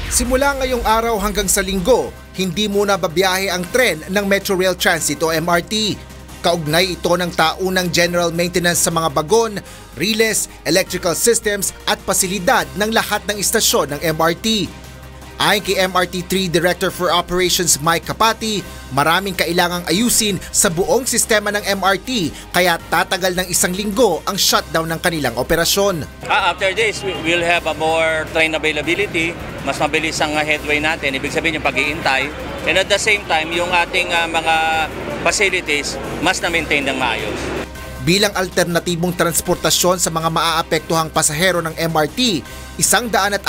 Simula ngayong araw hanggang sa Linggo, hindi muna babiyahe ang tren ng Metro Rail Transit o MRT. Kaugnay ito ng taunang general maintenance sa mga bagon, riles, electrical systems at pasilidad ng lahat ng istasyon ng MRT. Ayon kay MRT3 Director for Operations Mike Kapati, maraming kailangang ayusin sa buong sistema ng MRT kaya tatagal ng 1 linggo ang shutdown ng kanilang operasyon. After this, we'll have a more train availability, mas mabilis ang headway natin, ibig sabihin yung pag-iintay. And at the same time, yung ating mga facilities mas na-maintain ng maayos. Bilang alternatibong transportasyon sa mga maaapektuhang pasahero ng MRT, 140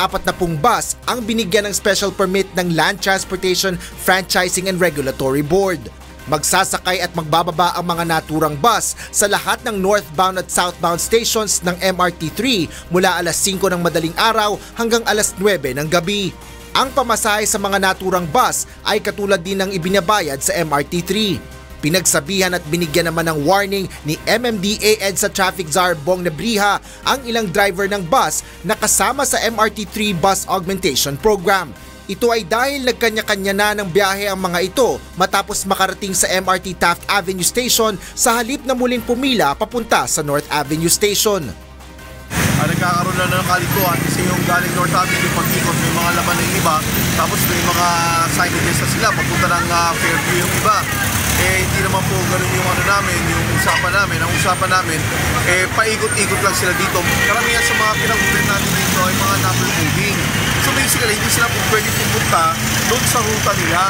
bus ang binigyan ng special permit ng Land Transportation Franchising and Regulatory Board. Magsasakay at magbababa ang mga naturang bus sa lahat ng northbound at southbound stations ng MRT3 mula alas 5 ng madaling araw hanggang alas 9 ng gabi. Ang pamasahe sa mga naturang bus ay katulad din ng ibinabayad sa MRT3. Pinagsabihan at binigyan naman ng warning ni MMDA EDSA Traffic Czar Bong Nebriha ang ilang driver ng bus na kasama sa MRT3 Bus Augmentation Program. Ito ay dahil nagkanya-kanya na ng biyahe ang mga ito matapos makarating sa MRT Taft Avenue Station sa halip na muling pumila papunta sa North Avenue Station. Nagkakaroon na ng kalituhan kasi yung galing North Avenue pag-ikot may mga laban ng iba, tapos may mga signages na sila papunta ng Fairview yung iba. Hindi naman po ganun yung yung usapan namin. Ang usapan namin, paikot-ikot lang sila dito. Karamihan sa mga pinag-ulit natin dito ay mga number moving. So basically, hindi sila po pwede pumunta doon sa ruta nila.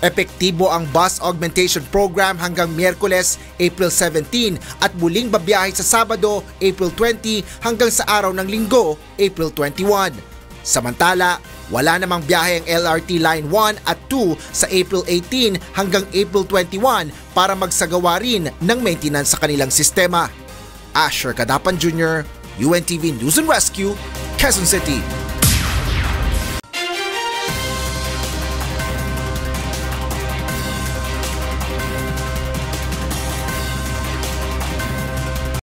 Epektibo ang Bus Augmentation Program hanggang Miyerkules, April 17 at muling babiyahe sa Sabado, April 20 hanggang sa araw ng Linggo, April 21. Samantala, wala namang biyahe ang LRT Line 1 at 2 sa April 18 hanggang April 21 para magsagawa rin ng maintenance sa kanilang sistema. Asher Cadapan Jr., UNTV News and Rescue, Quezon City.